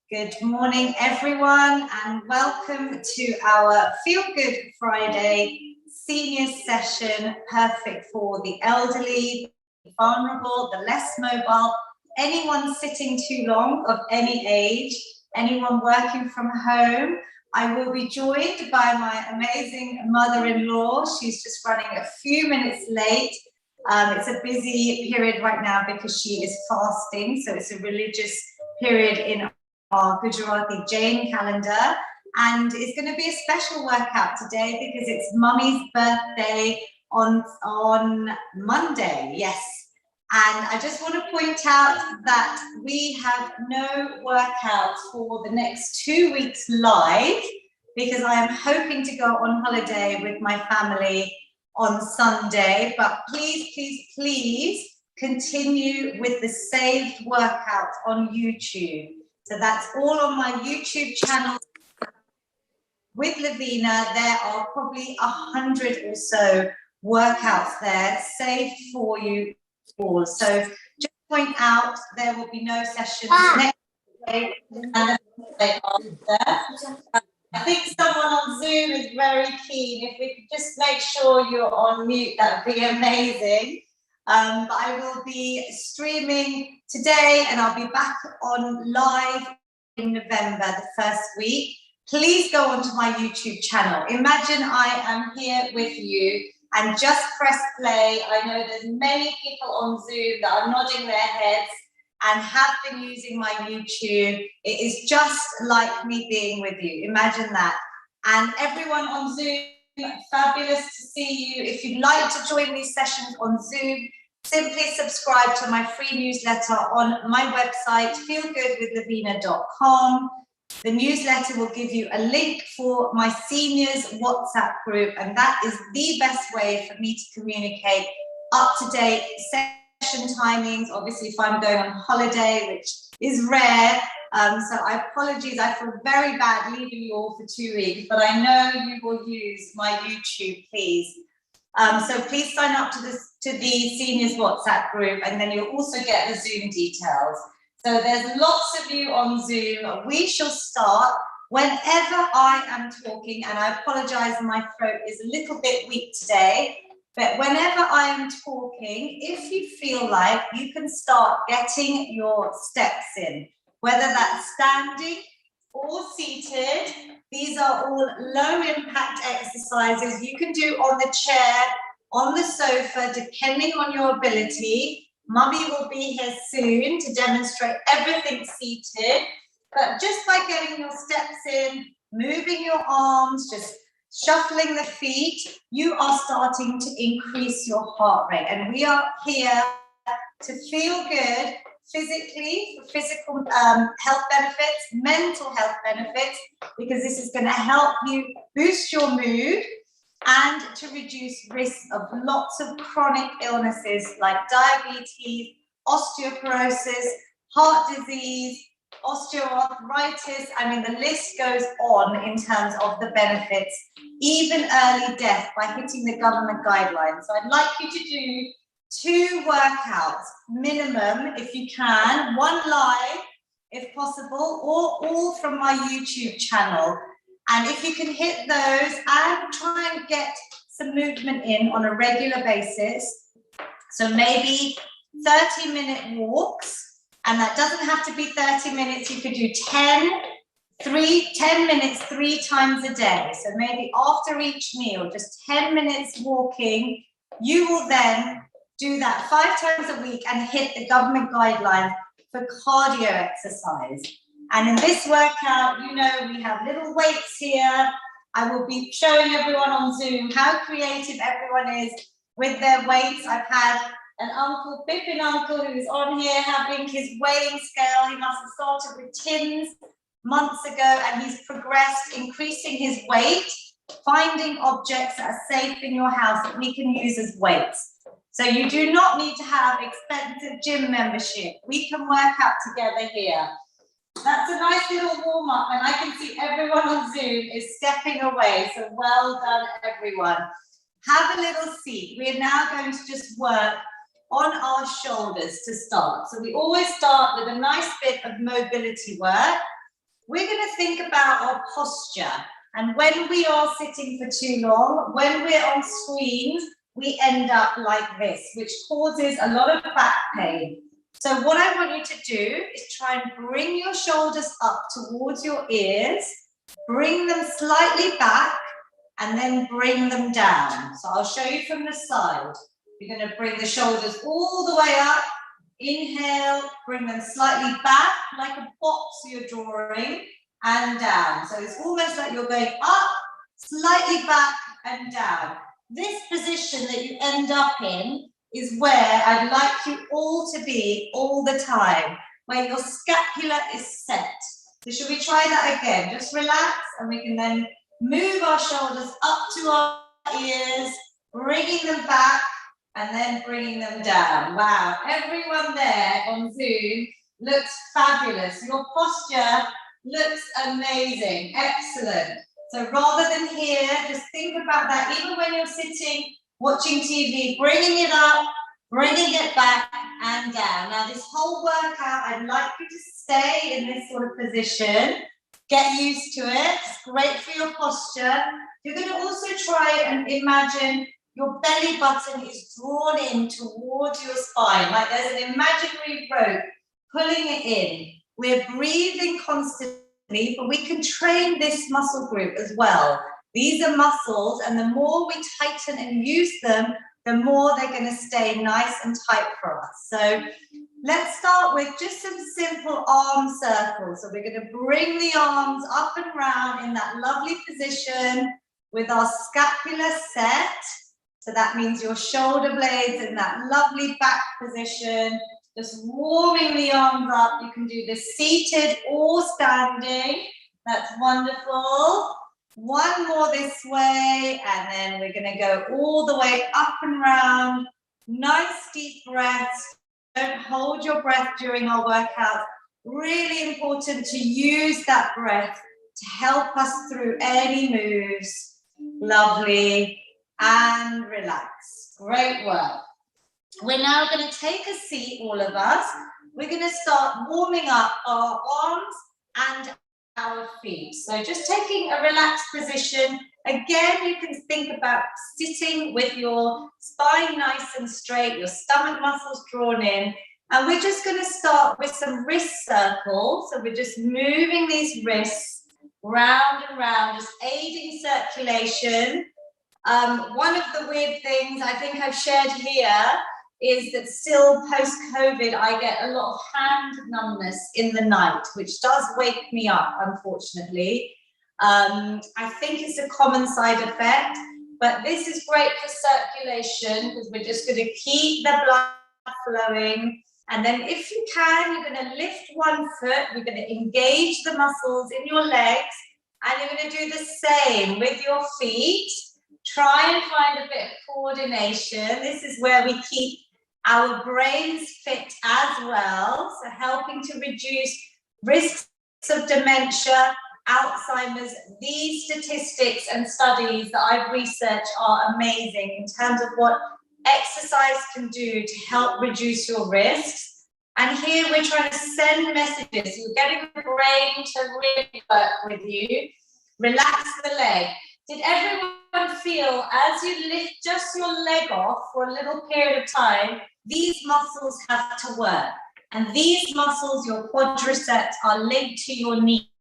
Good morning, everyone, and welcome to our Feel Good Friday senior session, perfect for the elderly, the vulnerable, the less mobile, anyone sitting too long of any age, anyone working from home. I will be joined by my amazing mother-in-law. She's just running a few minutes late. It's a busy period right now because she is fasting, so it's a religious period in our Gujarati Jain calendar, and it's going to be a special workout today because it's Mummy's birthday on Monday. Yes, and I just want to point out that we have no workouts for the next 2 weeks live because I am hoping to go on holiday with my family on Sunday, but please continue with the saved workout on YouTube. So that's all on my YouTube channel with Lavina. There are probably 100 or so workouts there saved for you all. So just point out there will be no sessions next day and the day after. I think someone on Zoom is very keen. If we could just make sure you're on mute, that would be amazing. But I will be streaming today and I'll be back on live in November, the first week. Please go onto my YouTube channel. Imagine I am here with you and just press play. I know there's many people on Zoom that are nodding their heads and have been using my YouTube. It is just like me being with you. Imagine that. And everyone on Zoom, fabulous to see you. If you'd like to join these sessions on Zoom, simply subscribe to my free newsletter on my website, feelgoodwithlavina.com. The newsletter will give you a link for my seniors WhatsApp group, and that is the best way for me to communicate up-to-date session timings. Obviously, if I'm going on holiday, which is rare, so I apologize. I feel very bad leaving you all for 2 weeks, but I know you will use my YouTube, please. So please sign up to the seniors WhatsApp group, and then you'll also get the Zoom details. So there's lots of you on Zoom. We shall start whenever I am talking, and I apologize, my throat is a little bit weak today, but whenever I am talking, if you feel like, you can start getting your steps in, whether that's standing or seated. These are all low impact exercises you can do on the chair, on the sofa, depending on your ability. Mummy will be here soon to demonstrate everything seated, but just by getting your steps in, moving your arms, just shuffling the feet, you are starting to increase your heart rate. And we are here to feel good physically, for physical health benefits, mental health benefits, because this is going to help you boost your mood and to reduce risk of lots of chronic illnesses like diabetes, osteoporosis, heart disease, osteoarthritis. I mean, the list goes on in terms of the benefits, even early death by hitting the government guidelines. So I'd like you to do 2 workouts minimum if you can, 1 live if possible, or all from my YouTube channel. And if you can hit those and try and get some movement in on a regular basis, so maybe 30-minute walks, and that doesn't have to be 30 minutes, you could do 10 minutes 3 times a day. So maybe after each meal, just 10 minutes walking. You will then do that 5 times a week and hit the government guidelines for cardio exercise. And in this workout, you know, we have little weights here. I will be showing everyone on Zoom how creative everyone is with their weights. I've had an uncle, Pippin uncle, who's on here having his weighing scale. He must have started with tins months ago, and he's progressed, increasing his weight, finding objects that are safe in your house that we can use as weights. So you do not need to have expensive gym membership. We can work out together here. That's a nice little warm up, and I can see everyone on Zoom is stepping away. So well done, everyone. Have a little seat. We are now going to just work on our shoulders to start. So we always start with a nice bit of mobility work. we're going to think about our posture. And when we are sitting for too long, when we're on screens, we end up like this, which causes a lot of back pain. So what I want you to do is try and bring your shoulders up towards your ears, bring them slightly back, and then bring them down. So I'll show you from the side. You're going to bring the shoulders all the way up. Inhale, bring them slightly back, like a box you're drawing, and down. So it's almost like you're going up, slightly back, and down. This position that you end up in is where I'd like you all to be all the time, where your scapula is set. So should we try that again? Just relax, and we can then move our shoulders up to our ears, bringing them back, and then bringing them down. Wow, everyone there on Zoom looks fabulous. Your posture looks amazing, excellent. So rather than here, just think about that. Even when you're sitting, watching TV, bringing it up, bringing it back and down. Now this whole workout, I'd like you to stay in this sort of position. Get used to it, it's great for your posture. You're gonna also try and imagine your belly button is drawn in towards your spine, like there's an imaginary rope pulling it in. We're breathing constantly, but we can train this muscle group as well. These are muscles, and the more we tighten and use them, the more they're going to stay nice and tight for us. So let's start with just some simple arm circles. So we're going to bring the arms up and round in that lovely position with our scapula set. So that means your shoulder blades in that lovely back position, just warming the arms up. You can do this seated or standing. That's wonderful. One more this way, and then we're going to go all the way up and round. Nice deep breaths. Don't hold your breath during our workout. Really important to use that breath to help us through any moves. Lovely. And relax. Great work. We're now going to take a seat, all of us. We're going to start warming up our arms and our feet. So just taking a relaxed position. Again, you can think about sitting with your spine nice and straight, your stomach muscles drawn in. And we're just going to start with some wrist circles. So we're just moving these wrists round and round, just aiding circulation. One of the weird things I think I've shared here is that still post-COVID, I get a lot of hand numbness in the night, which does wake me up, unfortunately. I think it's a common side effect, but this is great for circulation because we're just going to keep the blood flowing. And then if you can, you're going to lift one foot, you're going to engage the muscles in your legs, and you're going to do the same with your feet. Try and find a bit of coordination. This is where we keep our brains fit as well, so helping to reduce risks of dementia, Alzheimer's. These statistics and studies that I've researched are amazing in terms of what exercise can do to help reduce your risks. And here we're trying to send messages. You're getting the brain to really work with you. Relax the leg. Did everyone feel as you lift just your leg off for a little period of time, these muscles have to work? And these muscles, your quadriceps, are linked to your knee.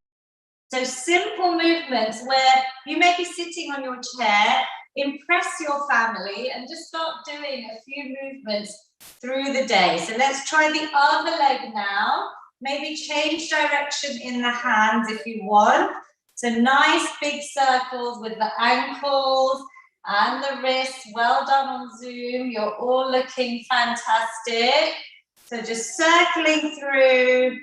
So simple movements where you may be sitting on your chair, impress your family, and just start doing a few movements through the day. So let's try the other leg now. Maybe change direction in the hands if you want. So nice big circles with the ankles and the wrists. Well done on Zoom. You're all looking fantastic. So just circling through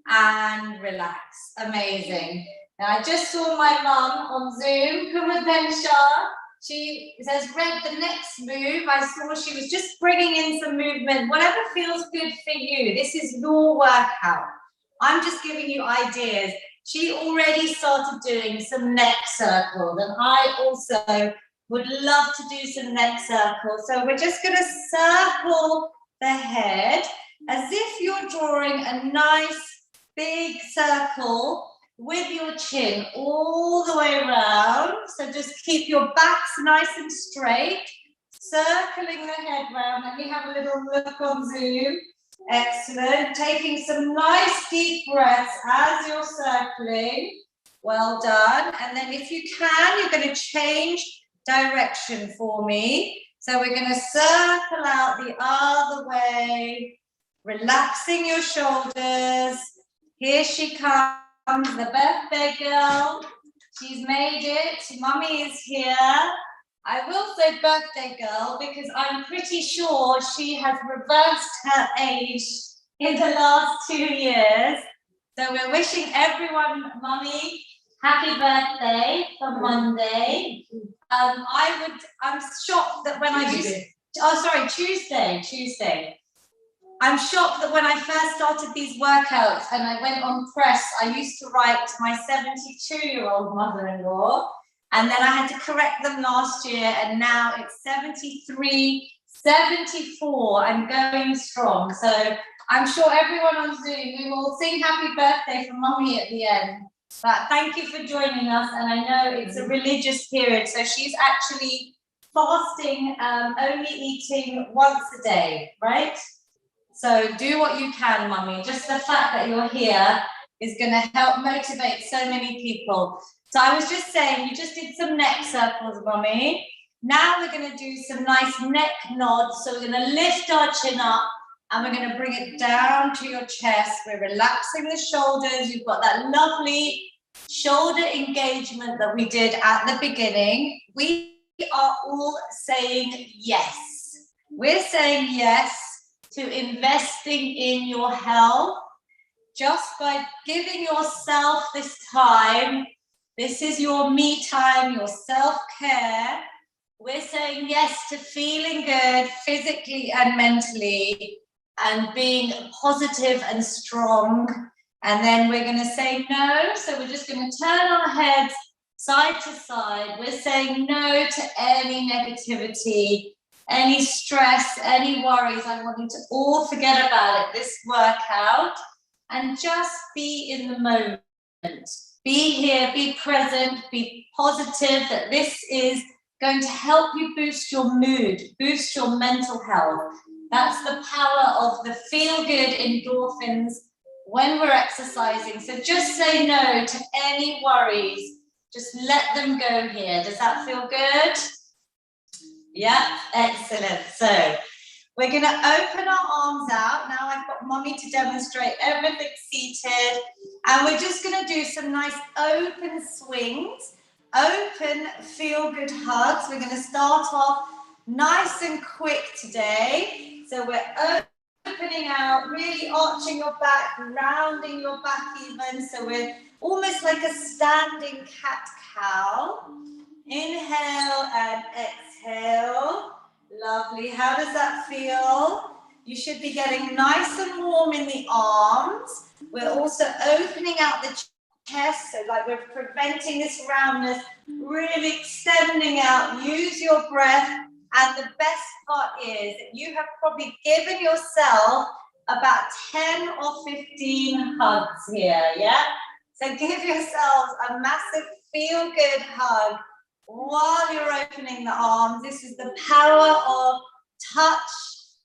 and relax. Amazing. Now I just saw my mum on Zoom, Kumadensha. She says, read the next move. I saw she was just bringing in some movement. Whatever feels good for you. This is your workout. I'm just giving you ideas. She already started doing some neck circles, and I also would love to do some neck circles. So we're just going to circle the head as if you're drawing a nice big circle with your chin all the way around. So just keep your backs nice and straight, circling the head round. Let me have a little look on Zoom. Excellent. Taking some nice deep breaths as you're circling. Well done. And then if you can, you're going to change direction for me. So we're going to circle out the other way, relaxing your shoulders. Here she comes, the birthday girl. She's made it. Mummy is here. I will say birthday girl because I'm pretty sure she has reversed her age in the last 2 years. So we're wishing everyone, Mummy, happy birthday for Monday. I'm shocked that when Tuesday. I'm shocked that when I first started these workouts and I went on press, I used to write to my 72-year-old mother-in-law, and then I had to correct them last year, and now it's 73, 74, and going strong. So I'm sure everyone on Zoom, we will sing happy birthday for Mummy at the end. But thank you for joining us, and I know it's a religious period, so she's actually fasting, only eating once a day, right? So do what you can, Mummy. Just the fact that you're here is going to help motivate so many people. So I was just saying, you just did some neck circles, Mummy. Now we're going to do some nice neck nods. So we're going to lift our chin up and we're going to bring it down to your chest. We're relaxing the shoulders. You've got that lovely shoulder engagement that we did at the beginning. We are all saying yes. We're saying yes to investing in your health just by giving yourself this time. This is your me time, your self-care. We're saying yes to feeling good physically and mentally and being positive and strong. And then we're going to say no. So we're just going to turn our heads side to side. We're saying no to any negativity, any stress, any worries. I want you to all forget about it this workout and just be in the moment. Be here, be present, be positive that this is going to help you boost your mood, boost your mental health. That's the power of the feel-good endorphins when we're exercising. So just say no to any worries. Just let them go here. Does that feel good? Yeah, excellent. So we're going to open our arms out. Now I've got Mummy to demonstrate everything seated. And we're just going to do some nice open swings, open feel-good hugs. We're going to start off nice and quick today. So we're opening out, really arching your back, rounding your back even. So we're almost like a standing cat-cow. Inhale and exhale. Lovely. How does that feel? You should be getting nice and warm in the arms. We're also opening out the chest, so like we're preventing this roundness, really extending out. Use your breath. And the best part is that you have probably given yourself about 10 or 15 hugs here, yeah? So give yourselves a massive feel-good hug while you're opening the arms. This is the power of touch.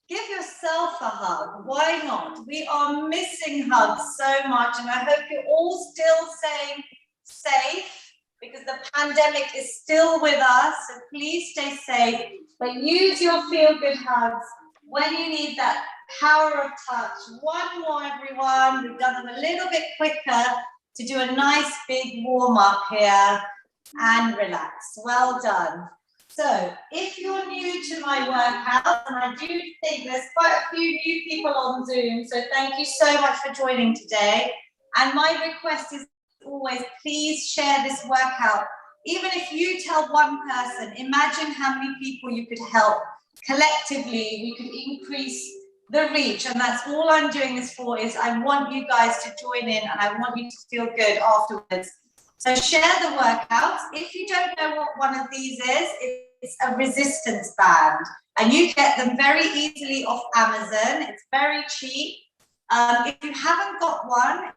Give yourself a hug. Why not? We are missing hugs so much, and I hope you're all still staying safe because the pandemic is still with us, so please stay safe. But use your feel-good hugs when you need that power of touch. One more, everyone. We've done them a little bit quicker to do a nice big warm-up here. And relax. Well done. So if you're new to my workout, and I do think there's quite a few new people on Zoom, so thank you so much for joining today. And my request is always, please share this workout. Even if you tell one person, imagine how many people you could help. Collectively, we could increase the reach, and that's all I'm doing this for, is I want you guys to join in and I want you to feel good afterwards. So share the workouts. If you don't know what one of these is, it's a resistance band. And you get them very easily off Amazon. It's very cheap. If you haven't got one,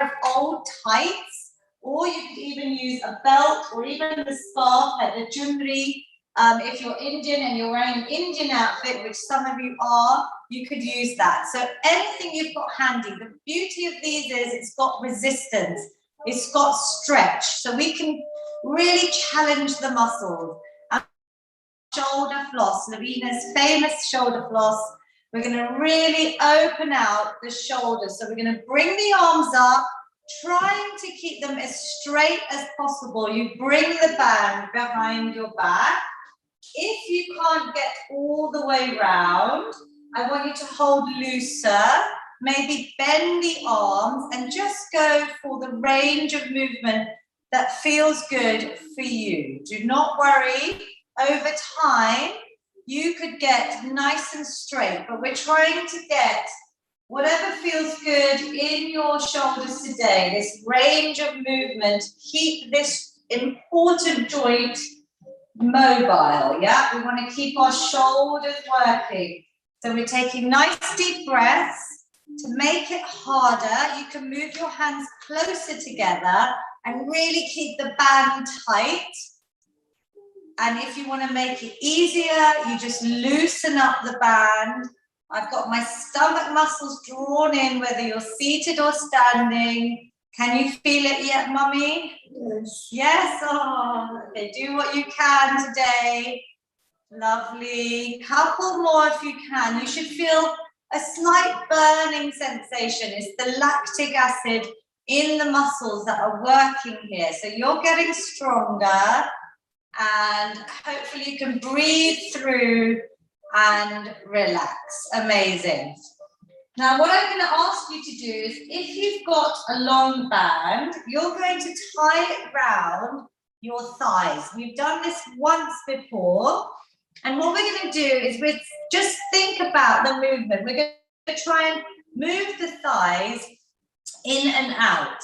of old tights, or you could even use a belt or even the scarf like the jewelry. If you're Indian and you're wearing an Indian outfit, which some of you are, you could use that. So anything you've got handy. The beauty of these is it's got resistance, it's got stretch, so we can really challenge the muscles. Shoulder floss, Lavina's famous shoulder floss. We're going to really open out the shoulders. So we're going to bring the arms up, trying to keep them as straight as possible. You bring the band behind your back. If you can't get all the way round, I want you to hold looser, maybe bend the arms and just go for the range of movement that feels good for you. Do not worry, over time, you could get nice and straight, but we're trying to get whatever feels good in your shoulders today, this range of movement. Keep this important joint mobile, yeah? We want to keep our shoulders working. So we're taking nice deep breaths. To make it harder, you can move your hands closer together and really keep the band tight. And if you want to make it easier, you just loosen up the band. I've got my stomach muscles drawn in, whether you're seated or standing. Can you feel it yet, Mummy? Yes. Yes? Oh, okay, do what you can today. Lovely. Couple more if you can. You should feel a slight burning sensation. It's the lactic acid in the muscles that are working here. So you're getting stronger. And hopefully you can breathe through and relax. Amazing. Now what I'm going to ask you to do is, if you've got a long band, you're going to tie it round your thighs. We've done this once before, and what we're going to do is we just think about the movement. We're going to try and move the thighs in and out.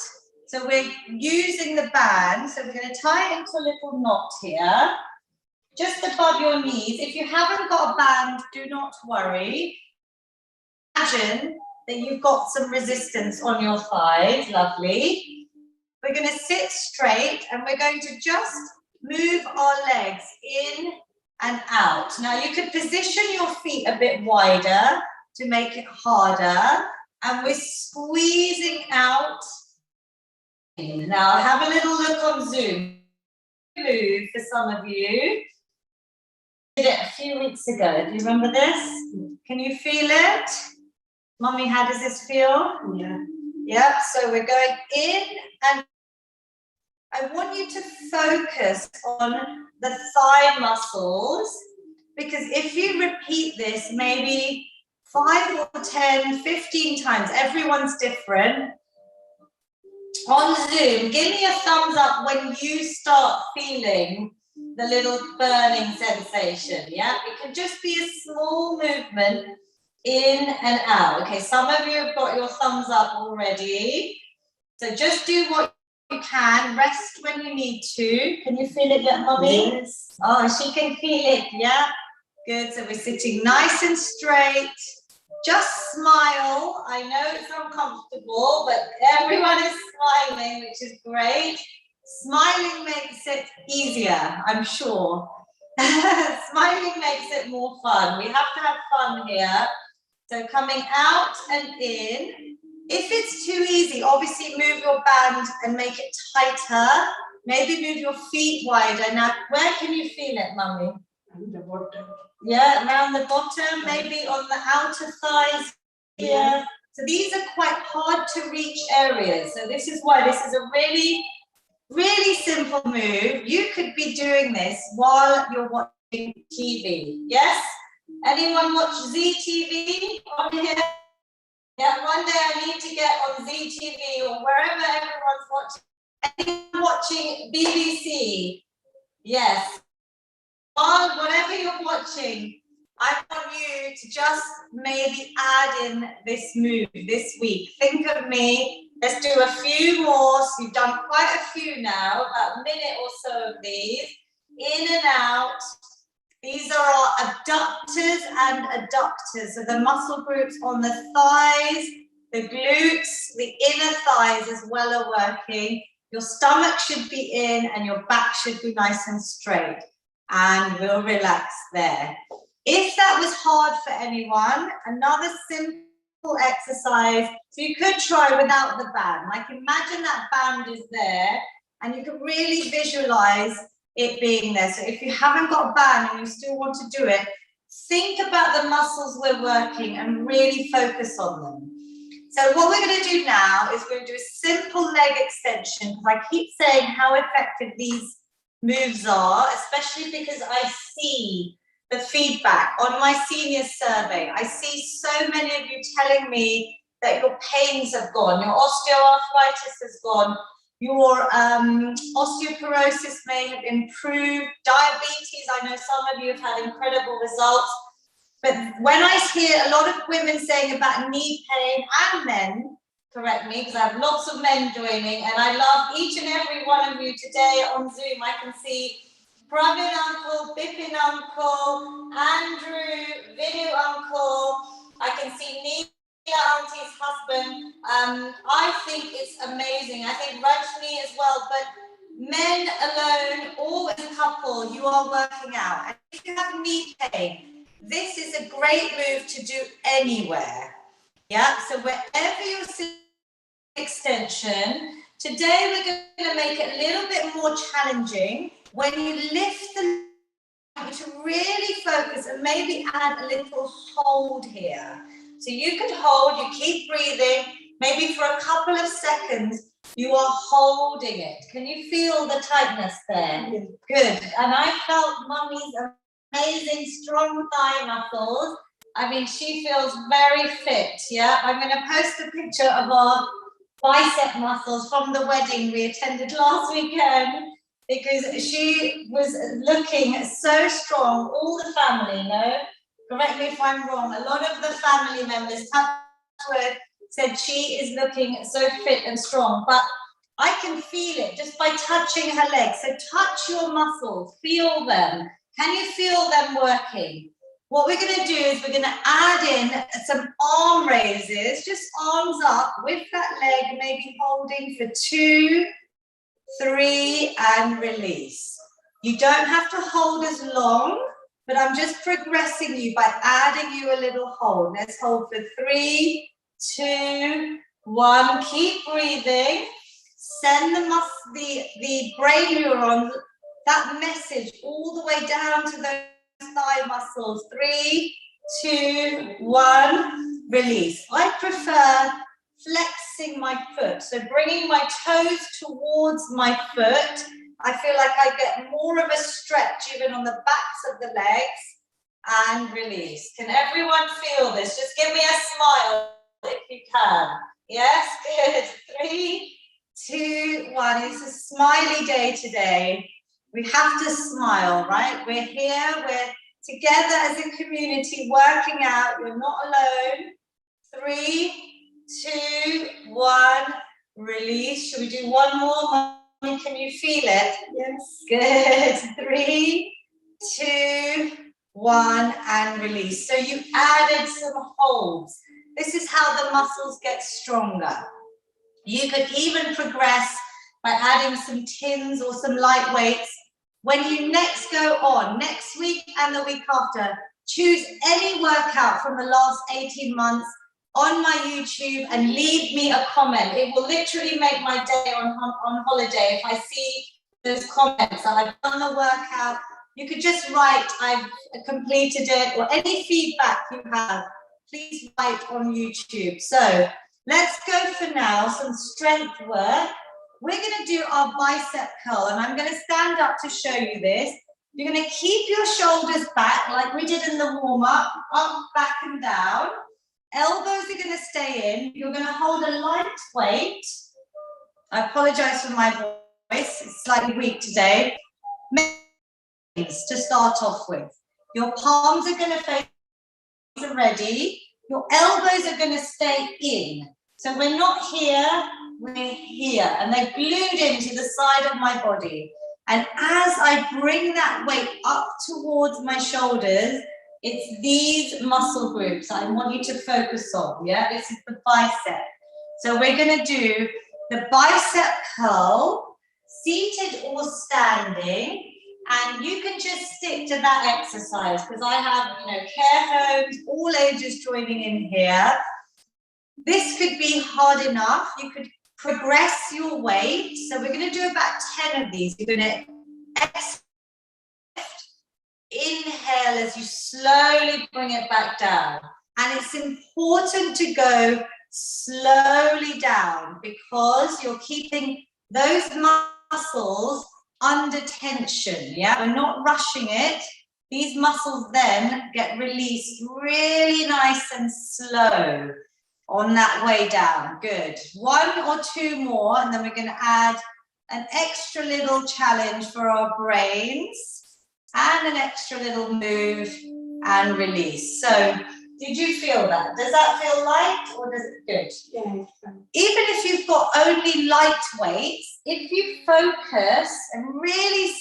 So we're using the band, so we're going to tie it into a little knot here, just above your knees. If you haven't got a band, do not worry. Imagine that you've got some resistance on your thighs, lovely. We're going to sit straight and we're going to just move our legs in and out. Now you could position your feet a bit wider to make it harder, and we're squeezing out. Now have a little look on Zoom. Move for some of you. Did it a few weeks ago. Do you remember this? Can you feel it? Mummy, how does this feel? Yeah. Yep, so we're going in, and I want you to focus on the thigh muscles, because if you repeat this maybe 5 or 10, 15 times, everyone's different. On Zoom, give me a thumbs up when you start feeling the little burning sensation, yeah? It can just be a small movement in and out. Okay, some of you have got your thumbs up already. So just do what you can, rest when you need to. Can you feel it yet, Mummy? Yes. Oh, she can feel it, yeah? Good, so we're sitting nice and straight. Just smile. I know it's uncomfortable, but everyone is smiling, which is great. Smiling makes it easier, I'm sure. Smiling makes it more fun. We have to have fun here. So coming out and in. If it's too easy, obviously move your band and make it tighter. Maybe move your feet wider. Now, where can you feel it, Mummy? On the bottom. Yeah, around the bottom, maybe on the outer thighs here. So these are quite hard to reach areas. So this is why this is a really, really simple move. You could be doing this while you're watching TV. Yes? Anyone watch ZTV on here? Yeah, one day I need to get on ZTV or wherever everyone's watching. Anyone watching BBC? Yes. While whatever you're watching, I want you to just maybe add in this move this week. Think of me. Let's do a few more. So you've done quite a few now, about a minute or so of these. In and out. These are our abductors and adductors. So the muscle groups on the thighs, The glutes, the inner thighs as well are working. Your stomach should be in and your back should be nice and straight. And we'll relax there. If that was hard for anyone, another simple exercise. So you could try without the band. Like imagine that band is there and you can really visualize it being there. So if you haven't got a band and you still want to do it, think about the muscles we're working and really focus on them. So what we're going to do now is we're going to do a simple leg extension, because I keep saying how effective these moves are, especially because I see the feedback on my senior survey. I see so many of you telling me that your pains have gone, your osteoarthritis has gone, your osteoporosis may have improved, diabetes, I know some of you have had incredible results. But when I hear a lot of women saying about knee pain, and men, correct me, because I have lots of men joining, and I love each and every one of you today on Zoom. I can see Pravin uncle, Bipin uncle, Andrew, Vinu uncle. I can see Nia auntie's husband. I think it's amazing. I think Rajni as well. But men alone, or as a couple, you are working out. And if you have knee pain, this is a great move to do anywhere. Yeah, so wherever you're sitting extension, today we're going to make it a little bit more challenging. When you lift the leg, to really focus and maybe add a little hold here. So you could hold, you keep breathing, maybe for a couple of seconds, you are holding it. Can you feel the tightness there? Good. And I felt Mummy's amazing strong thigh muscles. I mean, she feels very fit. Yeah, I'm going to post a picture of our bicep muscles from the wedding we attended last weekend, because she was looking so strong. All the family, no, correct me if I'm wrong, a lot of the family members said she is looking so fit and strong, but I can feel it just by touching her legs. So touch your muscles, feel them. Can you feel them working? What we're going to do is we're going to add in some arm raises, just arms up with that leg, maybe holding for 2, 3, and release. You don't have to hold as long, but I'm just progressing you by adding you a little hold. Let's hold for 3, 2, 1. Keep breathing. Send the brain neurons that message all the way down to those thigh muscles. 3, 2, 1, release. I prefer flexing my foot, so bringing my toes towards my foot. I feel like I get more of a stretch even on the backs of the legs, and release. Can everyone feel this? Just give me a smile if you can. Yes, good. 3, 2, 1. It's a smiley day today. We have to smile, right? We're here, we're together as a community working out. You're not alone. 3, 2, 1, release. Should we do one more? Mommy, can you feel it? Yes. Good. 3, 2, 1, and release. So you added some holds. This is how the muscles get stronger. You could even progress by adding some tins or some light weights. When you next go on, next week and the week after, choose any workout from the last 18 months on my YouTube and leave me a comment. It will literally make my day on holiday if I see those comments that I've done the workout. You could just write, I've completed it, or any feedback you have, please write on YouTube. So let's go for now, some strength work. We're going to do our bicep curl, and I'm going to stand up to show you this. You're going to keep your shoulders back like we did in the warm-up, up, back and down. Elbows are going to stay in. You're going to hold a light weight. I apologize for my voice. It's slightly weak today. To start off with. Your palms are going to face ready. Your elbows are going to stay in. So we're not here, we're here. And they're glued into the side of my body. And as I bring that weight up towards my shoulders, It's these muscle groups I want you to focus on, yeah? This is the bicep. So we're going to do the bicep curl, seated or standing, and you can just stick to that exercise because I have, care homes, all ages joining in here. This could be hard enough. You could progress your weight. So we're going to do about 10 of these. You're going to inhale as you slowly bring it back down. And it's important to go slowly down because you're keeping those muscles under tension, yeah? We're not rushing it. These muscles then get released really nice and slow on that way down. Good. 1 or 2 more, and then we're going to add an extra little challenge for our brains and an extra little move and release. So did you feel that? Does that feel light or does it good? Yeah. Even if you've got only light weights, if you focus and really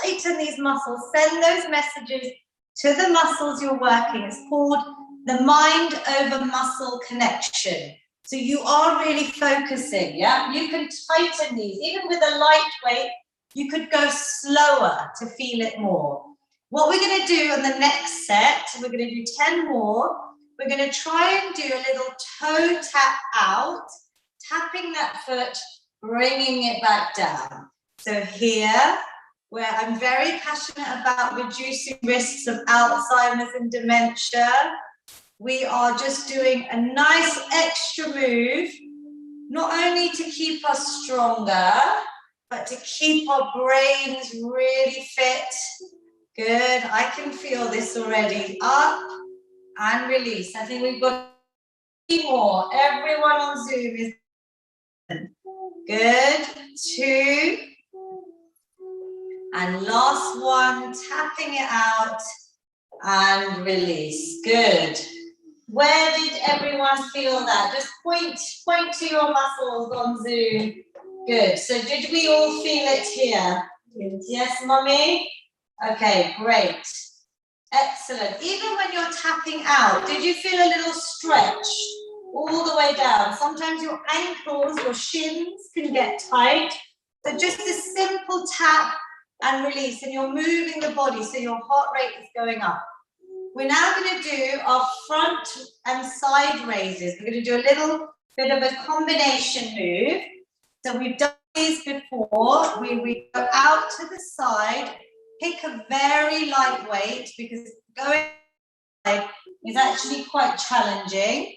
tighten these muscles, send those messages to the muscles you're working. It's called the mind over muscle connection. So you are really focusing, yeah? You can tighten these. Even with a light weight, you could go slower to feel it more. What we're going to do on the next set, we're going to do 10 more. We're going to try and do a little toe tap out, tapping that foot, bringing it back down. So here, where I'm very passionate about reducing risks of Alzheimer's and dementia, we are just doing a nice extra move, not only to keep us stronger, but to keep our brains really fit. Good, I can feel this already. Up and release. I think we've got 3 more. Everyone on Zoom is good. 2. And last one, tapping it out and release. Good. Where did everyone feel that? Just point to your muscles on Zoom. Good. So did we all feel it here? Yes. Yes, Mummy? Okay, great. Excellent. Even when you're tapping out, did you feel a little stretch all the way down? Sometimes your ankles, your shins can get tight. So just a simple tap and release, and you're moving the body so your heart rate is going up. We're now going to do our front and side raises. We're going to do a little bit of a combination move. So we've done these before. We go out to the side, pick a very light weight because going is actually quite challenging.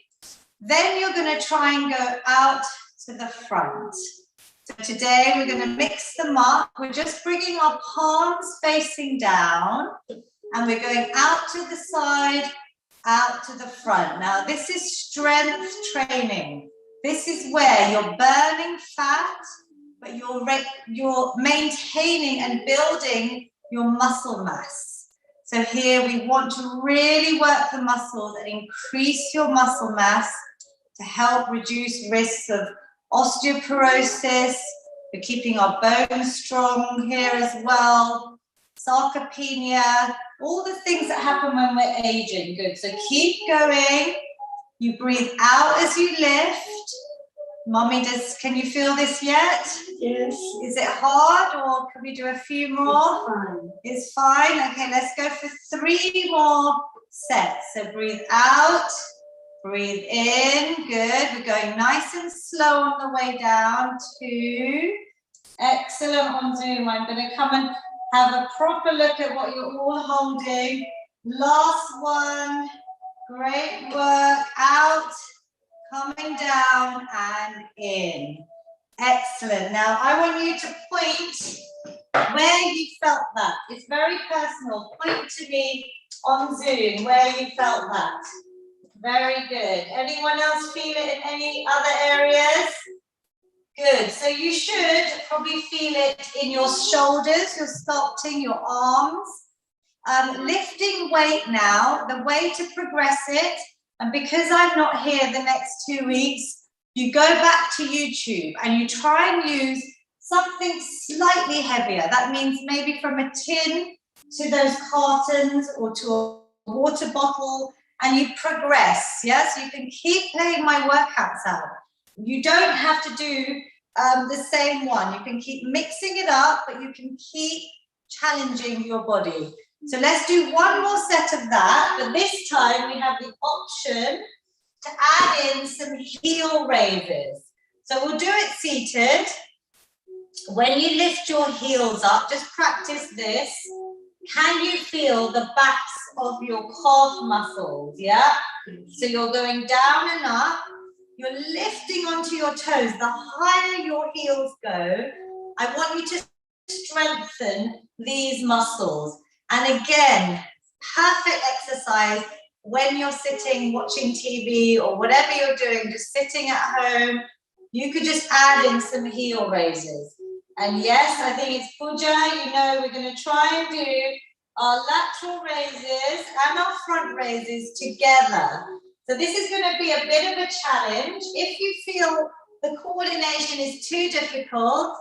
Then you're going to try and go out to the front. So today we're going to mix them up. We're just bringing our palms facing down and we're going out to the side, out to the front. Now this is strength training. This is where you're burning fat, but you're maintaining and building your muscle mass. So here we want to really work the muscles and increase your muscle mass to help reduce risks of osteoporosis. We're keeping our bones strong here as well. Sarcopenia, all the things that happen when we're aging. Good. So keep going. You breathe out as you lift. Mommy, can you feel this yet? Yes. Is it hard or can we do a few more? It's fine. It's fine? Okay, let's go for 3 more sets. So breathe out, breathe in. Good. We're going nice and slow on the way down. 2. Excellent on Zoom. I'm going to come and have a proper look at what you're all holding. Last one. Great work. Out. Coming down and in. Excellent. Now I want you to point where you felt that. It's very personal. Point to me on Zoom where you felt that. Very good. Anyone else feel it in any other areas? Good. So you should probably feel it in your shoulders, your sculpting, your arms. Lifting weight now, the way to progress it, and because I'm not here the next 2 weeks, you go back to YouTube and you try and use something slightly heavier. That means maybe from a tin to those cartons or to water bottle, and you progress. Yes, you can keep playing my workouts out. You don't have to do the same one. You can keep mixing it up, but you can keep challenging your body. So let's do one more set of that, but this time we have the option to add in some heel raises. So we'll do it seated. When you lift your heels up, just practice this. Can you feel the backs of your calf muscles? Yeah? So you're going down and up. You're lifting onto your toes. The higher your heels go, I want you to strengthen these muscles. And again, perfect exercise when you're sitting watching TV or whatever you're doing, just sitting at home. You could just add in some heel raises. And yes, I think it's puja. You know, we're going to try and do our lateral raises and our front raises together. So this is going to be a bit of a challenge. If you feel the coordination is too difficult,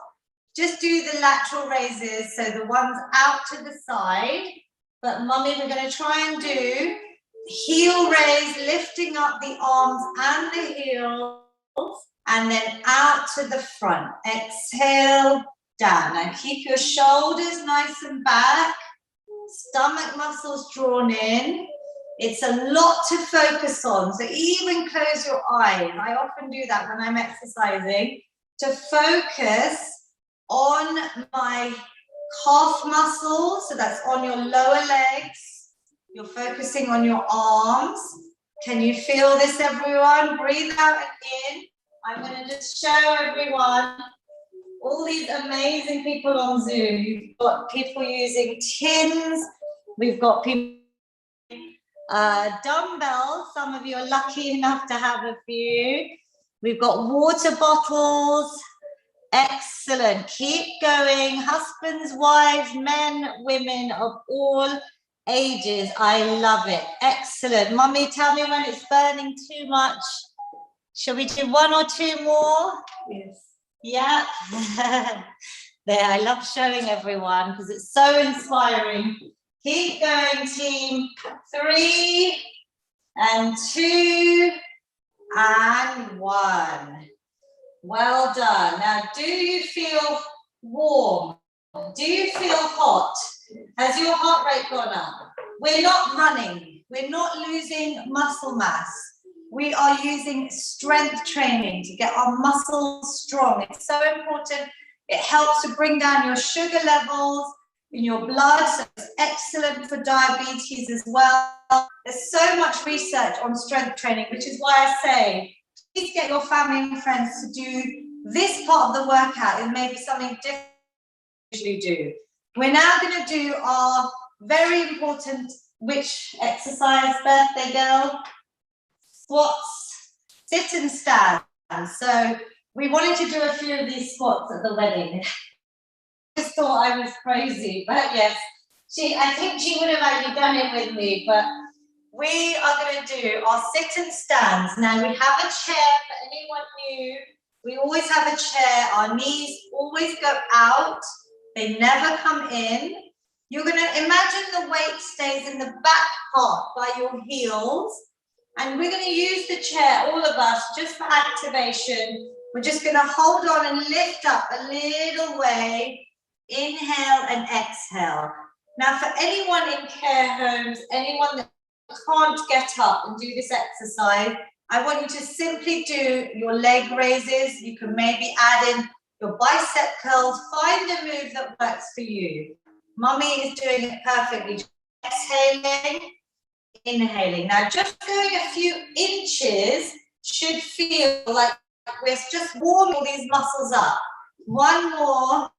just do the lateral raises, so the ones out to the side. But mummy, we're going to try and do heel raise, lifting up the arms and the heels, and then out to the front. Exhale, down. Now keep your shoulders nice and back, stomach muscles drawn in. It's a lot to focus on, so even close your eyes. I often do that when I'm exercising, to focus on my calf muscles, so that's on your lower legs. You're focusing on your arms. Can you feel this, everyone? Breathe out and in. I'm going to just show everyone all these amazing people on Zoom. You've got people using tins. We've got people dumbbells. Some of you are lucky enough to have a few. We've got water bottles. Excellent. Keep going. Husbands, wives, men, women of all ages. I love it. Excellent. Mummy, tell me when it's burning too much. Shall we do one or two more? Yes. Yeah. There, I love showing everyone because it's so inspiring. Keep going, team. 3 and 2 and 1. Well done. Now, do you feel warm? Do you feel hot? Has your heart rate gone up? We're not running. We're not losing muscle mass. We are using strength training to get our muscles strong. It's so important. It helps to bring down your sugar levels in your blood. So it's excellent for diabetes as well. There's so much research on strength training, which is why I say, please get your family and friends to do this part of the workout. It may be something different than you usually do. We're now going to do our very important, which exercise, birthday girl? Squats, sit and stand. So we wanted to do a few of these squats at the wedding. I just thought I was crazy, but yes, I think she would have actually done it with me, but we are going to do our sit and stands. Now we have a chair for anyone new. We always have a chair. Our knees always go out. They never come in. You're going to imagine the weight stays in the back part by your heels. And we're going to use the chair, all of us, just for activation. We're just going to hold on and lift up a little way. Inhale and exhale. Now for anyone in care homes, anyone that can't get up and do this exercise, I want you to simply do your leg raises. You can maybe add in your bicep curls. Find a move that works for you. Mummy is doing it perfectly. Exhaling, inhaling. Now just going a few inches should feel like we're just warming these muscles up. One more,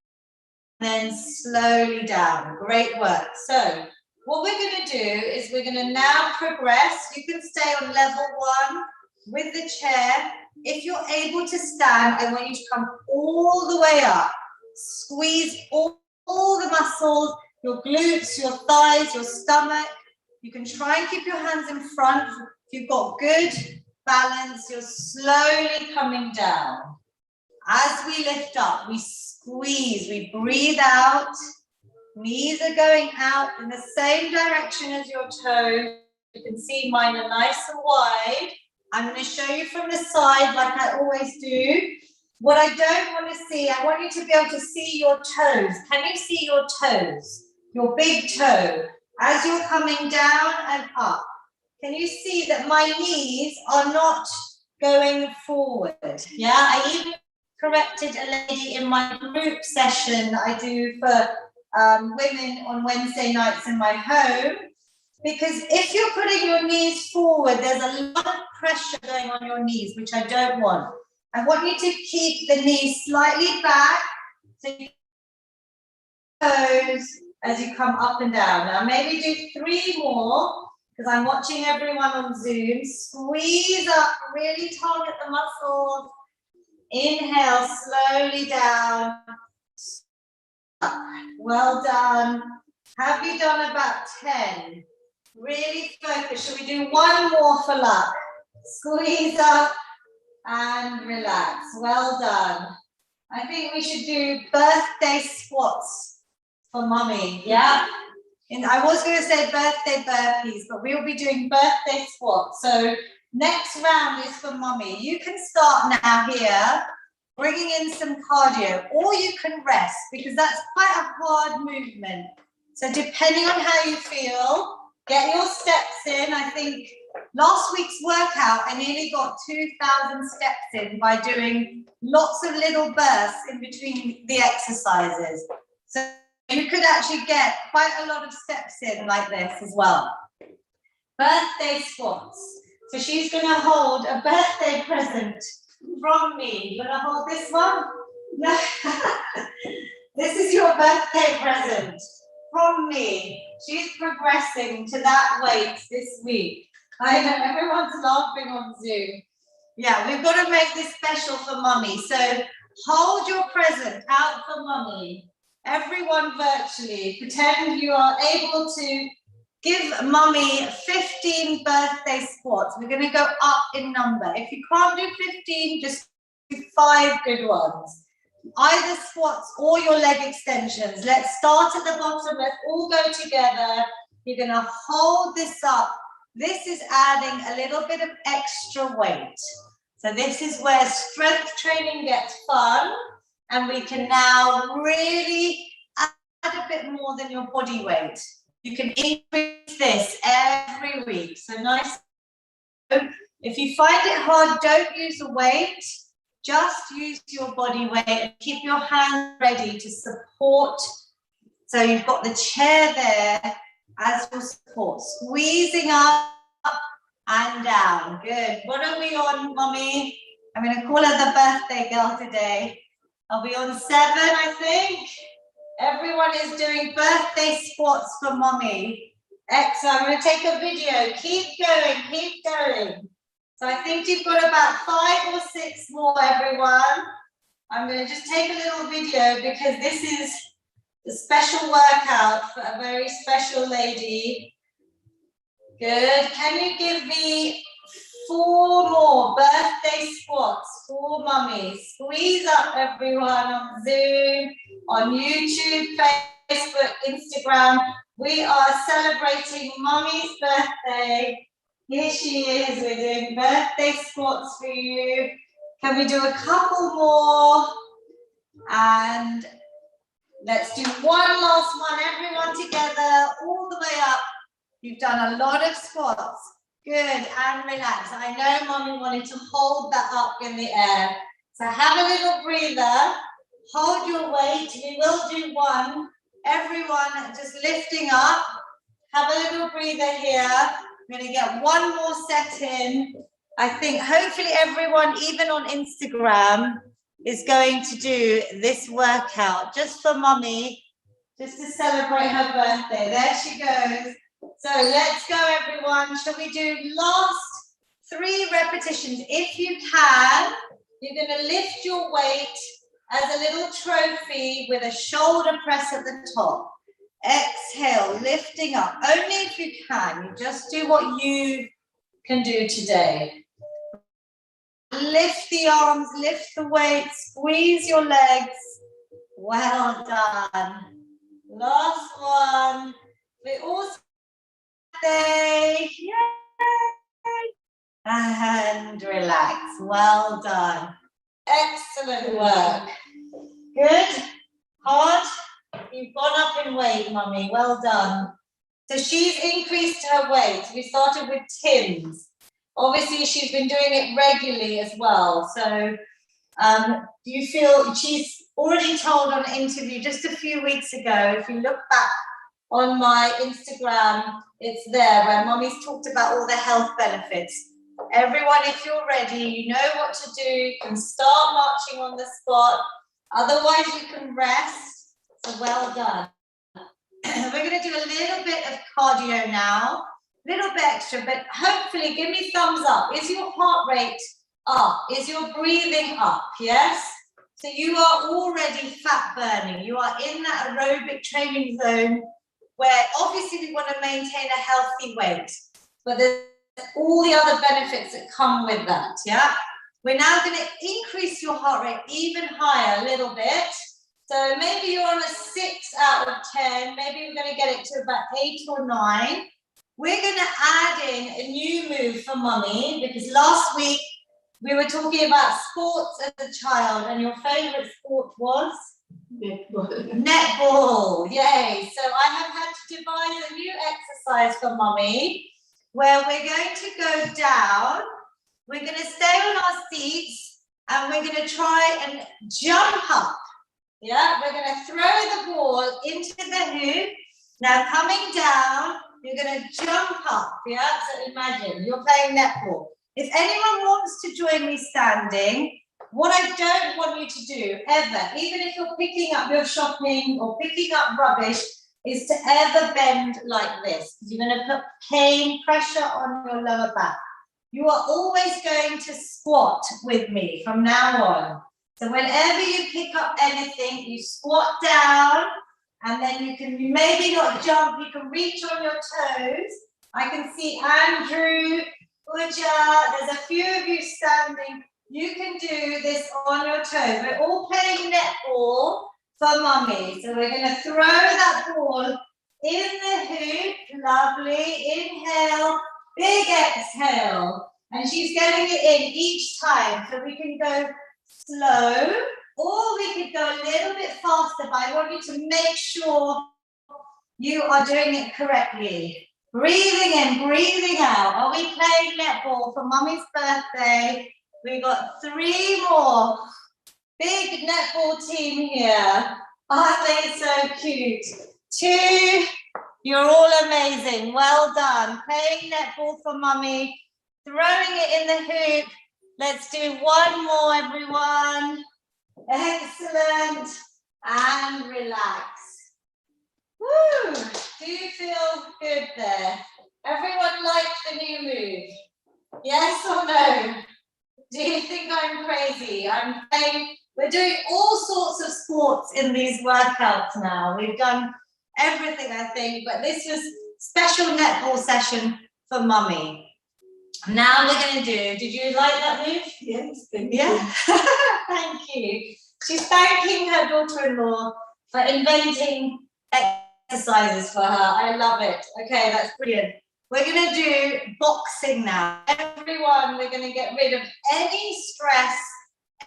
then slowly down. Great work. So what we're going to do is we're going to now progress. You can stay on level 1 with the chair. If you're able to stand, I want you to come all the way up. Squeeze all the muscles, your glutes, your thighs, your stomach. You can try and keep your hands in front. If you've got good balance, you're slowly coming down. As we lift up, we squeeze, we breathe out, Knees are going out in the same direction as your toes. You can see mine are nice and wide. I'm going to show you from the side like I always do. What I don't want to see, I want you to be able to see your toes. Can you see your toes? Your big toe. As you're coming down and up, can you see that my knees are not going forward? Yeah, I even corrected a lady in my group session that I do for women on Wednesday nights in my home, because if you're putting your knees forward, there's a lot of pressure going on your knees, which I don't want. I want you to keep the knees slightly back, so you toes as you come up and down. Now maybe do 3 more, because I'm watching everyone on Zoom. Squeeze up, really target the muscles. Inhale, slowly down. Well done. Have you done about 10? Really focus. Should we do 1 more for luck? Squeeze up and relax. Well done. I think we should do birthday squats for mummy, yeah? And I was going to say birthday burpees, but we'll be doing birthday squats. So next round is for mummy. You can start now here, bringing in some cardio, or you can rest, because that's quite a hard movement. So depending on how you feel, get your steps in. I think last week's workout, I nearly got 2,000 steps in by doing lots of little bursts in between the exercises. So you could actually get quite a lot of steps in like this as well. Birthday squats. So she's going to hold a birthday present from me. You're going to hold this one? No. This is your birthday present from me. She's progressing to that weight this week. I know everyone's laughing on Zoom. Yeah, we've got to make this special for mummy. So hold your present out for mummy. Everyone virtually, pretend you are able to give mummy 15 birthday squats. We're going to go up in number. If you can't do 15, just do 5 good ones. Either squats or your leg extensions. Let's start at the bottom. Let's all go together. You're going to hold this up. This is adding a little bit of extra weight. So this is where strength training gets fun, and we can now really add a bit more than your body weight. You can increase this every week. So nice. If you find it hard, don't use the weight. Just use your body weight and keep your hands ready to support. So you've got the chair there as your support. Squeezing up and down. Good. What are we on, mummy? I'm going to call her the birthday girl today. I'll be on 7, I think. Everyone is doing birthday squats for mummy. Excellent. I'm going to take a video. Keep going. Keep going. So I think you've got about 5 or 6 more, everyone. I'm going to just take a little video because this is the special workout for a very special lady. Good. Can you give me 4 more birthday squats for mummy? Squeeze up, everyone, on Zoom, on YouTube, Facebook, Instagram. We are celebrating mummy's birthday. Here she is. We're doing birthday squats for you. Can we do a couple more? And let's do one last one. Everyone together, all the way up. You've done a lot of squats. Good, and relax. I know mummy wanted to hold that up in the air. So have a little breather. Hold your weight. We will do 1. Everyone just lifting up. Have a little breather here. We're going to get 1 more set in. I think hopefully everyone, even on Instagram, is going to do this workout just for mummy, just to celebrate her birthday. There she goes. So let's go, everyone. Shall we do last 3 repetitions? If you can, you're going to lift your weight as a little trophy with a shoulder press at the top. Exhale, lifting up. Only if you can. You just do what you can do today. Lift the arms, lift the weight, squeeze your legs. Well done. Last one. We all say, yay. And relax. Well done. Excellent work. Good. Hard. You've gone up in weight, Mummy. Well done. So she's increased her weight. We started with Tim's. Obviously, she's been doing it regularly as well. So do you feel, she's already told on an interview just a few weeks ago, if you look back on my Instagram, it's there, where Mummy's talked about all the health benefits. Everyone, if you're ready, you know what to do. You can start marching on the spot. Otherwise, you can rest. So well done. We're going to do a little bit of cardio now, a little bit extra, but hopefully give me thumbs up. Is your heart rate up? Is your breathing up? Yes? So you are already fat burning. You are in that aerobic training zone where obviously we want to maintain a healthy weight, but there's all the other benefits that come with that, yeah? We're now going to increase your heart rate even higher a little bit. So maybe you're on a 6 out of 10, maybe we're going to get it to about 8 or 9. We're going to add in a new move for Mummy, because last week we were talking about sports as a child, and your favourite sport was? Netball. Netball, yay. So I have had to devise a new exercise for Mummy, where we're going to go down, we're going to stay on our seats, and we're going to try and jump up. Yeah, we're going to throw the ball into the hoop. Now coming down, you're going to jump up. Yeah, so imagine you're playing netball. If anyone wants to join me standing, what I don't want you to do ever, even if you're picking up your shopping or picking up rubbish, is to ever bend like this. You're going to put pressure on your lower back. You are always going to squat with me from now on. So whenever you pick up anything, you squat down, and then you can maybe not jump, you can reach on your toes. I can see Andrew, Uja, there's a few of you standing. You can do this on your toes. We're all playing netball for Mummy. So we're going to throw that ball in the hoop. Lovely. Inhale, big exhale. And she's getting it in each time. So we can go slow, or we could go a little bit faster, but I want you to make sure you are doing it correctly. Breathing in, breathing out. Are we playing netball for Mummy's birthday? We got 3 more. Big netball team here. Aren't they so cute? 2, you're all amazing. Well done. Playing netball for Mummy, throwing it in the hoop. Let's do 1 more, everyone. Excellent. And relax. Woo! Do you feel good there? Everyone likes the new move? Yes or no? Do you think I'm crazy? We're doing all sorts of sports in these workouts now. We've done everything, I think, but this was special netball session for Mummy. Now we're going to do, did you like that move? Yes, thank you. Yeah? Thank you. She's thanking her daughter-in-law for inventing exercises for her. I love it. Okay, that's brilliant. We're going to do boxing now. Everyone, we're going to get rid of any stress,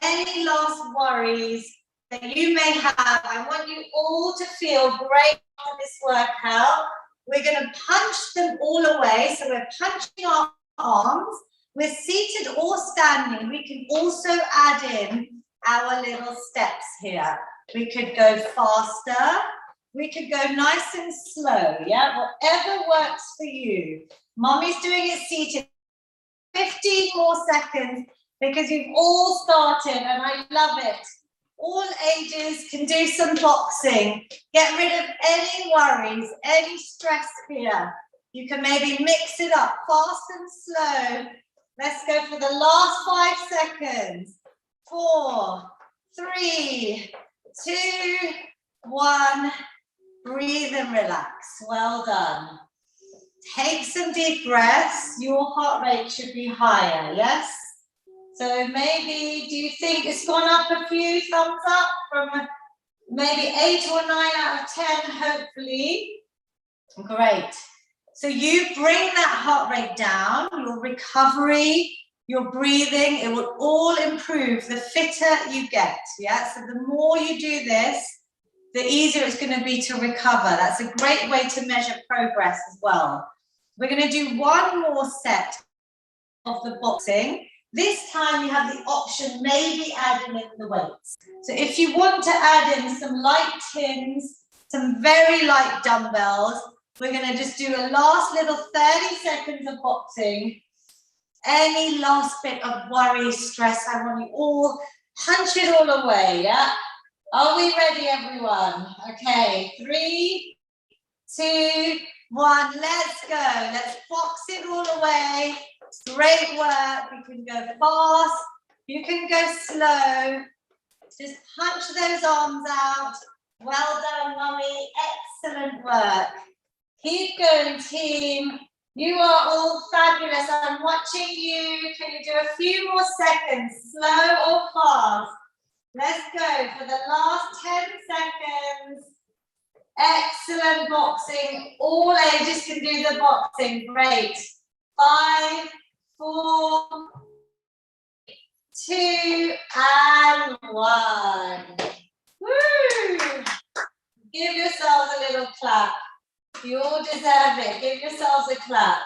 any last worries that you may have. I want you all to feel great on this workout. We're going to punch them all away. So we're punching our arms. We're seated or standing. We can also add in our little steps here. We could go faster. We could go nice and slow, yeah? Whatever works for you. Mummy's doing it seated. 15 more seconds because you've all started and I love it. All ages can do some boxing. Get rid of any worries, any stress here. You can maybe mix it up fast and slow. Let's go for the last 5 seconds. 4, 3, 2, 1. Breathe and relax. Well done. Take some deep breaths. Your heart rate should be higher, yes? So maybe, do you think it's gone up a few thumbs up from maybe 8 or 9 out of 10, hopefully. Great. So you bring that heart rate down, your recovery, your breathing, it will all improve the fitter you get, yeah? So the more you do this, the easier it's going to be to recover. That's a great way to measure progress as well. We're going to do one more set of the boxing. This time you have the option maybe adding in the weights. So if you want to add in some light tins, some very light dumbbells, we're going to just do a last little 30 seconds of boxing. Any last bit of worry, stress, I want you all punch it all away, yeah? Are we ready, everyone? Okay, 3, 2, 1, let's go. Let's box it all away. Great work. You can go fast, you can go slow. Just punch those arms out. Well done, Mummy. Excellent work. Keep going, team. You are all fabulous. I'm watching you. Can you do a few more seconds, slow or fast? Let's go for the last 10 seconds. Excellent boxing. All ages can do the boxing. Great. 5, 4, 2, and 1. Woo! Give yourselves a little clap. You all deserve it. Give yourselves a clap.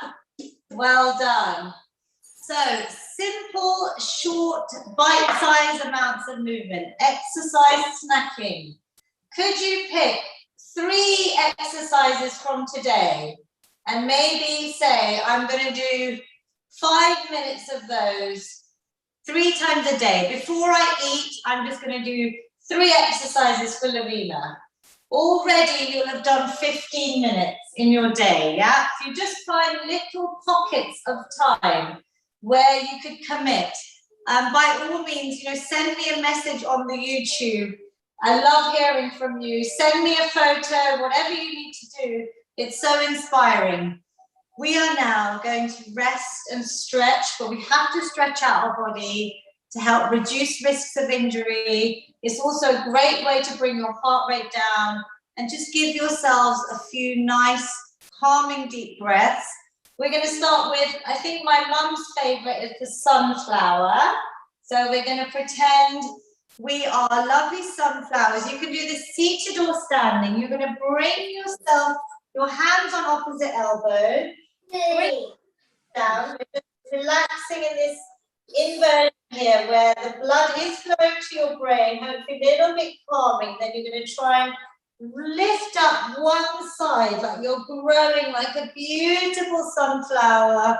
Well done. So, simple, short, bite-sized amounts of movement. Exercise snacking. Could you pick 3 exercises from today and maybe say, I'm going to do 5 minutes of those 3 times a day. Before I eat, I'm just going to do 3 exercises for Lavina. Already you'll have done 15 minutes in your day, yeah? So you just find little pockets of time where you could commit. By all means, you know, send me a message on the YouTube. I love hearing from you. Send me a photo, whatever you need to do. It's so inspiring. We are now going to rest and stretch, but we have to stretch out our body to help reduce risks of injury. It's also a great way to bring your heart rate down and just give yourselves a few nice, calming, deep breaths. We're going to start with, I think my mum's favorite is the sunflower. So we're going to pretend we are lovely sunflowers. You can do this seated or standing. You're going to bring yourself, your hands on opposite elbow. Bring down, relaxing in this inversion here where the blood is flowing to your brain, hopefully a little bit calming. Then you're going to try and lift up one side like you're growing like a beautiful sunflower.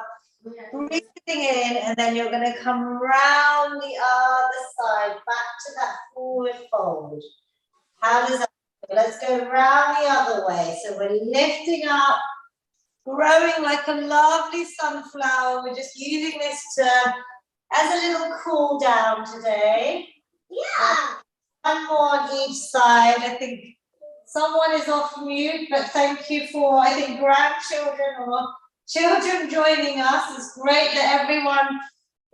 Breathing in, and then you're going to come round the other side back to that forward fold. How does that go? Let's go round the other way. So we're lifting up, growing like a lovely sunflower. We're just using this as a little cool down today. Yeah. One more on each side. I think someone is off mute, but thank you for, I think, grandchildren or children joining us. It's great that everyone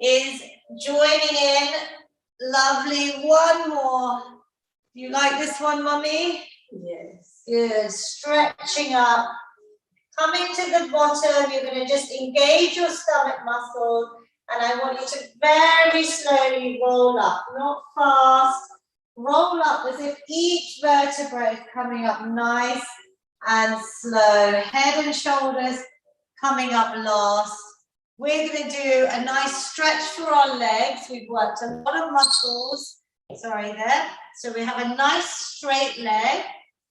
is joining in. Lovely. One more. You like this one, Mummy? Yes. Good. Stretching up. Coming to the bottom, you're going to just engage your stomach muscles, and I want you to very slowly roll up, not fast. Roll up as if each vertebra is coming up nice and slow. Head and shoulders coming up last. We're going to do a nice stretch for our legs. We've worked a lot of muscles. Sorry there. So we have a nice straight leg.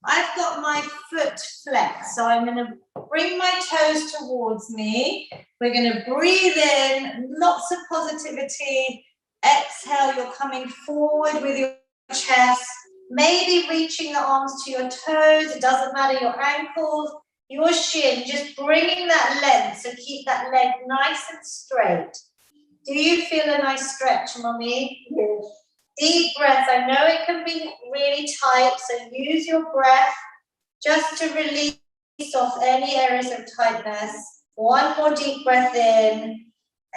I've got my foot flexed, so I'm going to bring my toes towards me. We're going to breathe in, lots of positivity. Exhale, you're coming forward with your chest, maybe reaching the arms to your toes. It doesn't matter, your ankles, your shin, just bringing that length, so keep that leg nice and straight. Do you feel a nice stretch, Mummy? Yes. Deep breath. I know it can be really tight, so use your breath just to release off any areas of tightness. One more deep breath in.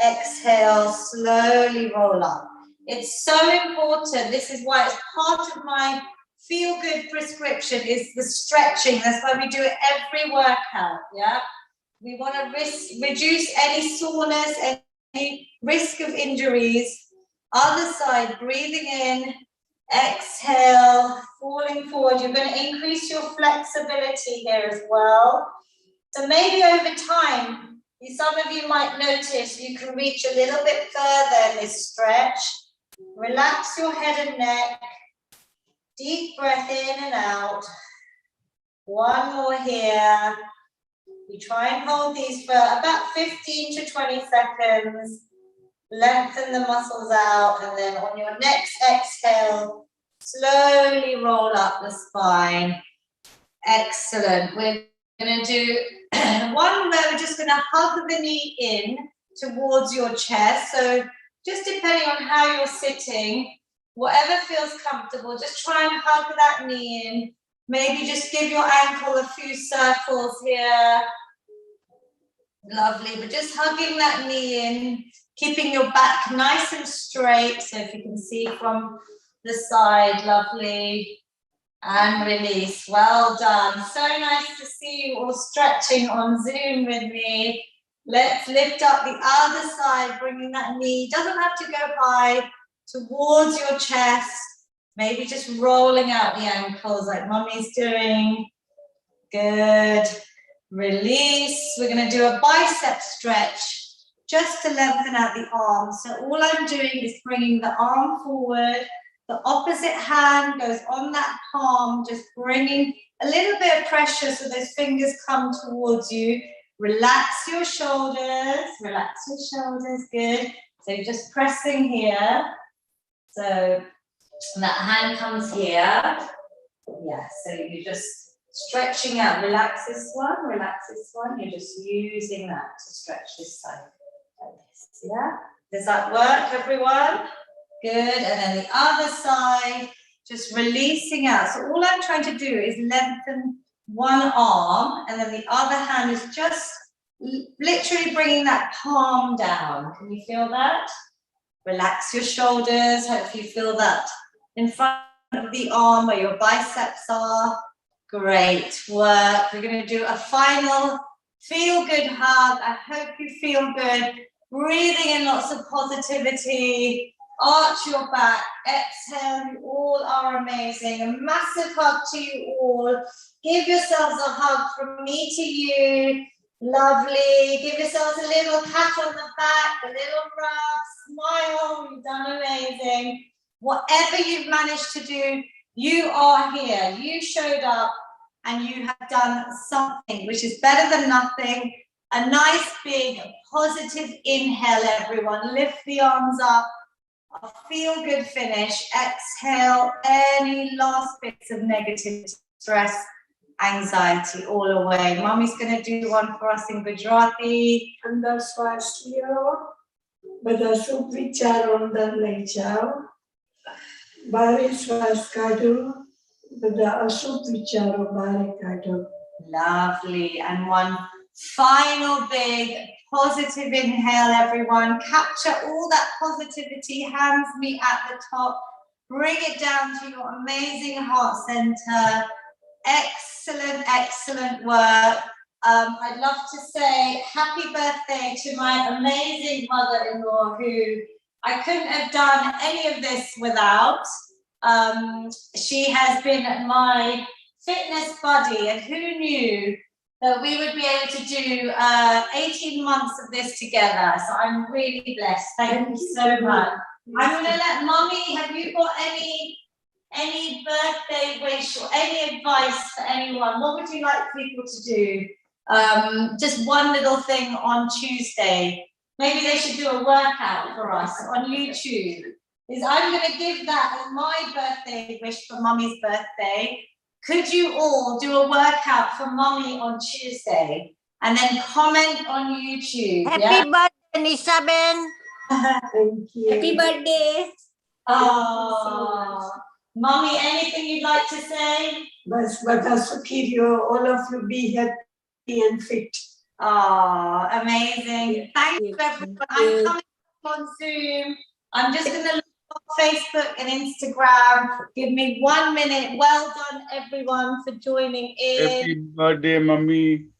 Exhale, slowly roll up. It's so important. This is why it's part of my feel good prescription is the stretching. That's why we do it every workout, yeah? We want to reduce any soreness, any risk of injuries. Other side, breathing in, exhale, falling forward. You're going to increase your flexibility here as well. So maybe over time, some of you might notice you can reach a little bit further in this stretch. Relax your head and neck. Deep breath in and out. One more here. We try and hold these for about 15 to 20 seconds. Lengthen the muscles out, and then on your next exhale, slowly roll up the spine. Excellent. We're going to do one where we're just going to hug the knee in towards your chest. So just depending on how you're sitting, whatever feels comfortable, just try and hug that knee in. Maybe just give your ankle a few circles here. Lovely, but just hugging that knee in, keeping your back nice and straight. So if you can see from the side, lovely. And release, well done. So nice to see you all stretching on Zoom with me. Let's lift up the other side, bringing that knee, doesn't have to go high, towards your chest. Maybe just rolling out the ankles like Mummy's doing. Good. Release. We're going to do a bicep stretch just to lengthen out the arms. So all I'm doing is bringing the arm forward. The opposite hand goes on that palm, just bringing a little bit of pressure so those fingers come towards you. Relax your shoulders. Relax your shoulders. Good. So you're just pressing here. So that hand comes here. Yeah, so you're just stretching out. Relax this one, relax this one. You're just using that to stretch this side. Like this, yeah? Does that work, everyone? Good. And then the other side, just releasing out. So all I'm trying to do is lengthen one arm, and then the other hand is just literally bringing that palm down. Can you feel that? Relax your shoulders. Hopefully you feel that in front of the arm where your biceps are. Great work. We're going to do a final feel good hug. I hope you feel good. Breathing in lots of positivity. Arch your back. Exhale. You all are amazing. A massive hug to you all. Give yourselves a hug from me to you. Lovely. Give yourselves a little pat on the back, a little rub. Smile. You've done amazing. Whatever you've managed to do, you are here. You showed up and you have done something, which is better than nothing. A nice big positive inhale, everyone. Lift the arms up. A feel good finish. Exhale any last bits of negative stress, anxiety all away. Mummy's going to do one for us in Gujarati. Under swastika, બધા સુખ વિચારો અંદર લઈ જાઓ. બારે શ્વાસ કાઢો, બધા અશુભ વિચારો બારે કાઢો. Lovely. And one final big positive inhale, everyone. Capture all that positivity, hands meet at the top. Bring it down to your amazing heart center. Excellent, excellent work. I'd love to say happy birthday to my amazing mother-in-law, who I couldn't have done any of this without. She has been my fitness buddy, and who knew that we would be able to do 18 months of this together. So I'm really blessed. Thank you so much. I'm going to let Mummy, have you got any birthday wish or any advice for anyone? What would you like people to do? Just one little thing on Tuesday. Maybe they should do a workout for us on YouTube. I'm going to give that as my birthday wish for Mummy's birthday. Could you all do a workout for Mummy on Tuesday and then comment on YouTube? Happy birthday, Nishaben. Thank you. Happy birthday. Oh, Mummy, anything you'd like to say? બસ બધા સુખી રહ્યો. All of you be happy and fit. Oh, amazing. Thank you, everyone. I'm coming on Zoom. I'm just going to look Facebook and Instagram. Give me 1 minute. Well done, everyone, for joining in. Happy birthday, Mummy.